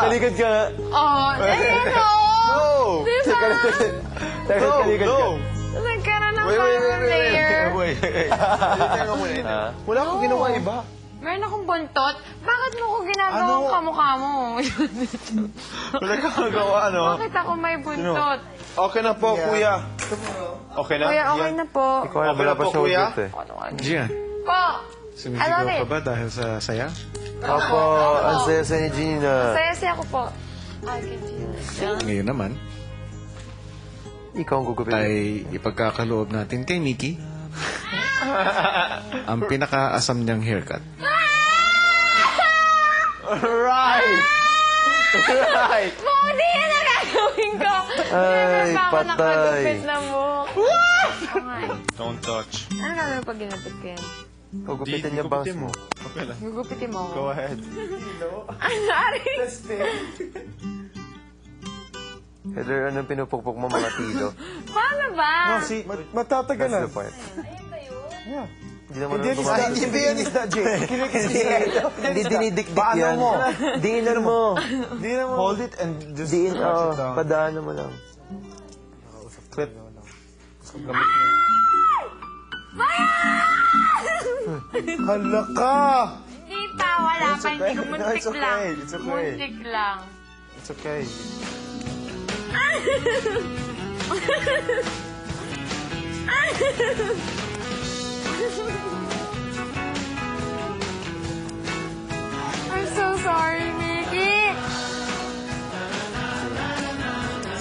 Talikod ka. Oh, ayun o. No! Diba? Talikod ka. Nagkaroon ng parang layer. Wait. Teka ka muna. Wala akong ginawa iba. Meron akong buntot. Bakit mo ko ginagawang kamukha mo? Wala kang magawa, ano? Bakit ako may buntot? Okay na po, kuya. Okay na? Kuya, okay na po. Okay na po, kuya. Gian, Po! I love sumisigaw ka it. ba dahil sa saya? Opo, ang saya-saya ni Gina. Saya-saya ko po. Ay, kay Gina. Ngayon naman, Ikaw ang gugupit. ay ipagkakaloob natin kay Mickey ang pinaka-asam niyang haircut. Right! Right! Hindi yan ang gagawin ko. Ay, Never pa ako patay. nakagupit na buhok. Okay. Don't touch. Ano gagawin pag ginupit ko yan? Gugupitin niya bangs mo. Okay lang. Gugupitin mo ako. Go ahead. Ano, Ari? Heather, anong pinupukpok mo mga tilo? Paano ba? Matatagal That's na. the point. Yeah. Hindi naman Hindi naman gumamit. Hindi yan isda, Jay. Hindi dinidikdik Paano yan. mo? Diinan mo. Hindi naman. Hold it and just Diin, scratch it down. padaanan mo lang. Clip. Hala ka! Hindi pa, wala pa. Hindi ko muntik It's okay. lang. It's okay. Muntik lang. It's okay. I'm so sorry, Mickey.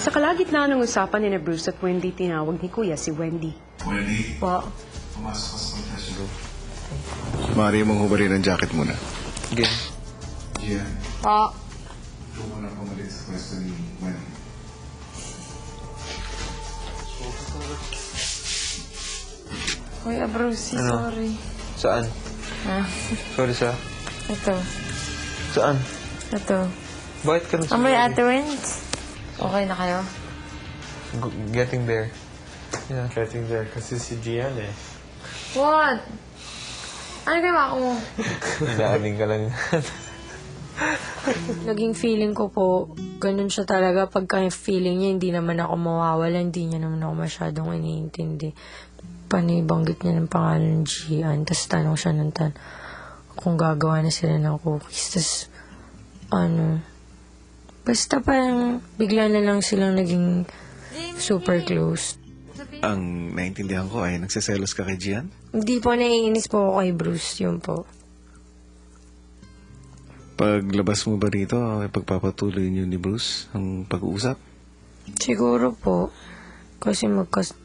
Sa kalagitnaan ng usapan ni Bruce at Wendy, tinawag ni Kuya si Wendy. Wendy, Po, pumasok ka sa confession room. Maaari mong hubarin ang jacket muna. Sige. Gian, Po. ito mo na pumalit sa pwesto ni Wendy. Kuya Bruce, sorry. Saan? Ah, Sorry sa... ito. Saan? Ito. Bakit ka nagsasabi? Amoy Ate Wins. Okay na kayo? Getting there. Yeah. Getting there kasi si Gian eh. What? Ano ginawa ko mo? Inaaning ka lang. Naging feeling ko po, ganun siya talaga. Pagka yung feeling niya, hindi naman ako mawawala. Hindi niya naman ako masyadong iniintindi. Panibanggit niya ng pangalan ng Gian. Tapos tanong siya ng kung gagawa na sila ng cookies. Tapos, basta parang bigla na lang silang naging super close. Ang naintindihan ko ay nagsiselos ka kay Gian? Hindi po, naiinis po ako kay Bruce. Yun po. Paglabas mo ba rito, ay pagpapatuloy niyo ni Bruce ang pag-uusap? Siguro po. Kasi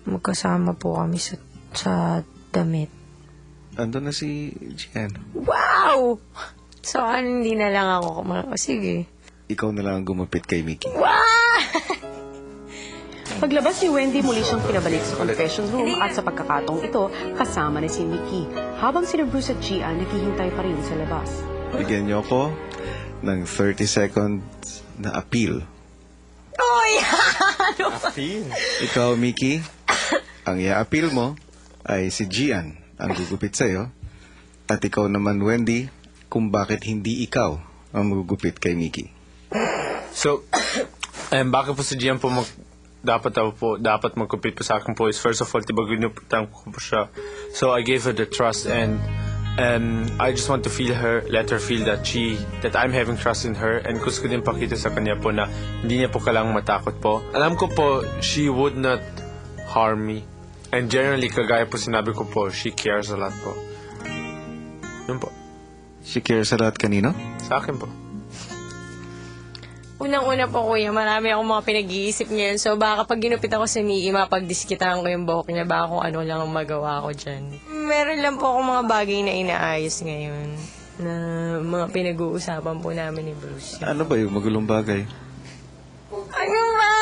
magkasama po kami sa damit. Andun na si Gian. Wow! So, hindi na lang ako sige. Ikaw na lang ang gumapit kay Mickey. paglabas ni Wendy, muli siyang pinabalik sa confession room at sa pagkakataong ito, kasama na si Mickey. Habang si Bruce at Gian naghihintay pa rin sa labas. Bigyan niyo ako ng 30 seconds na appeal. Oy! Ikaw, Mickey, ang i-appeal mo ay si Gian ang gugupit sa'yo. At ikaw naman, Wendy, kung bakit hindi ikaw ang gugupit kay Mickey. So, bakit po si Gian po dapat magkupit po sa akin po is first of all, diba ginupitan ko po siya. So I gave her the trust and I just want to let her feel that I'm having trust in her, and gusto ko din pakita sa kanya po na hindi niya po kailangang matakot po. Alam ko po, she would not harm me. And generally, kagaya po sinabi ko po, she cares a lot po. Yun po. She cares a lot kanino? Sa akin po. Unang-una po, kuya, marami akong mga pinag-iisip ngayon. So, baka pag ginupit ako sa Mickey, mapagdiskitahan ko yung buhok niya, baka kung ano lang ang magawa ko dyan. Meron lang po akong mga bagay na inaayos ngayon na mga pinag-uusapan po namin ni Bruce. Ano ba yung magulong bagay? Ano ba?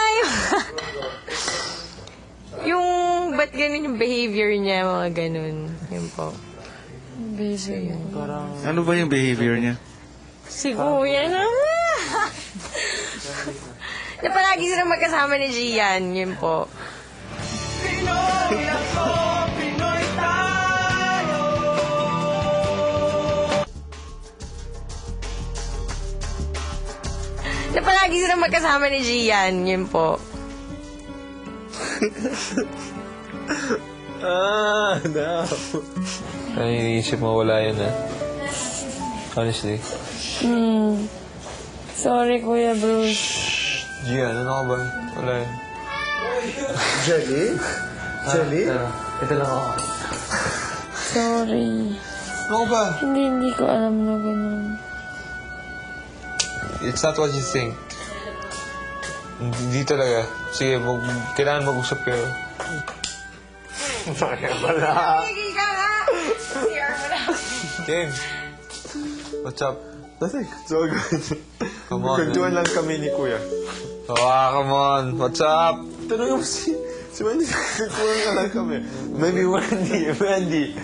Yung, ba't ganun yung behavior niya, mga ganun. Yun po. Busy yun. Ano ba yung behavior niya? Si kuya naman. Na palagi silang magkasama ni Gian, yun po. Na palagi sila magkasama ni Gian. Yun po. No. Ano iniisip mo? Wala yun, Honestly. Sorry, Kuya Bruce. Gian, ano ka ba? Wala yun. Jelly? Jelly? Ito lang ako. Sorry. Ano ba? Hindi ko alam na ganun. It's not what you think. Hindi talaga. Sige, kailangan mag-usap kayo. King, what's up? Nothing. It's all good. Come on. Kwentuhan lang kami ni Kuya. Come on. What's up? Tanong mo si Wendy. Kwentuhan nga lang kami. Maybe Wendy.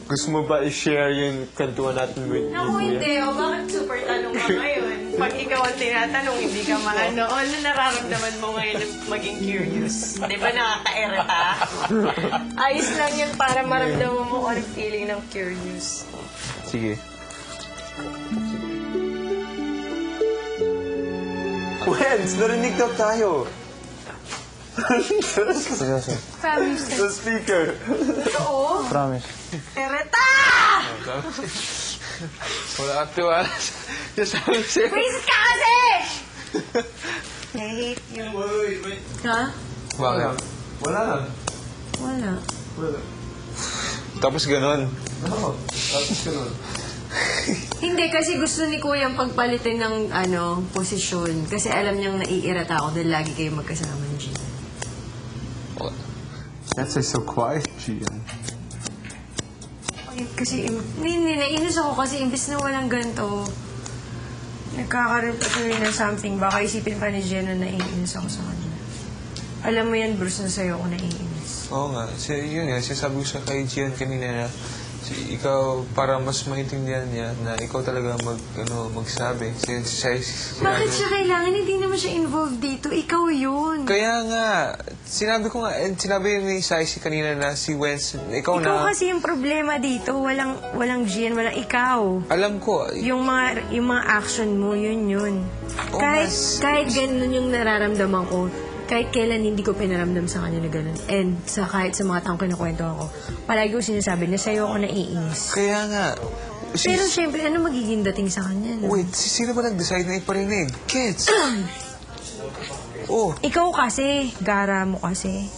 Gusto mo ba i-share yung kantuan natin with Naku, hindi. O, bakit super tanong ka ngayon? Pag ikaw ang tinatanong, hindi ka maano. O, ano nararamdaman mo ngayon na maging curious? Di ba nakaka-irita? Ayos lang yun para maramdaman mo kung anong feeling ng curious. Sige. Wens, narinig daw tayo. Promise. Sa speaker. Promise. Irita! Wala kang tiwala. Sabi sa'yo. Please ka kasi! I hate you. Ha? Bakit? Wala lang. Wala. Tapos ganon. Tapos ganun. Hindi, kasi gusto ni Kuya ang pagpalitin ng posisyon. Kasi alam niyang naiirata ako dahil lagi kayo magkasama ni Gina. That's so quiet, Gian. Kasi, hindi, nainis ako kasi imbis na walang ganito, nagkakaroon pa tuloy ng something. Baka isipin pa ni Gina na naiinis ako sa kanya. Alam mo yan, Bruce, na sa'yo ako naiinis. Oo nga. Yun nga, sinasabi ko sa kay Gian kanina na ikaw, para mas maintindihan niya na ikaw talaga magsabi. Bakit siya kailangan? Hindi naman siya involved dito. Ikaw yun. Kaya nga, sinabi ko nga, sinabi ni Saisi kanina na si Wens, ikaw na. Ikaw kasi yung problema dito. Walang Gian, walang ikaw. Alam ko. Yung mga action mo, yun. Oh, Kahit ganun yung nararamdaman ko, kahit kailan hindi ko pinaramdam sa kanya na ganun. And kahit sa mga taong kinukwento ako, palagi ko sinasabi na sa'yo ako naiinis. Kaya nga. Pero syempre, ano magiging dating sa kanya? No? Wait, sino ba nag-decide na iparinig? Kids! Ikaw kasi, gara mo kasi.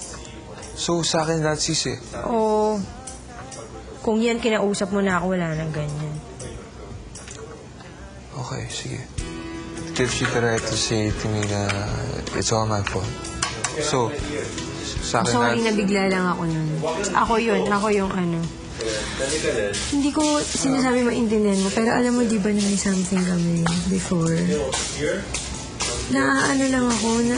So, sa akin lahat sisi. O, kung yan kinausap mo na ako, wala nang ganyan. Okay, sige. Give she the right to say to me na it's all my fault. So, sa akin Sorry, lahat. nabigla lang ako nun. Ako yung Hindi ko sinasabi maintindihan mo, pero alam mo, di ba na may something kami before? Na lang ako, na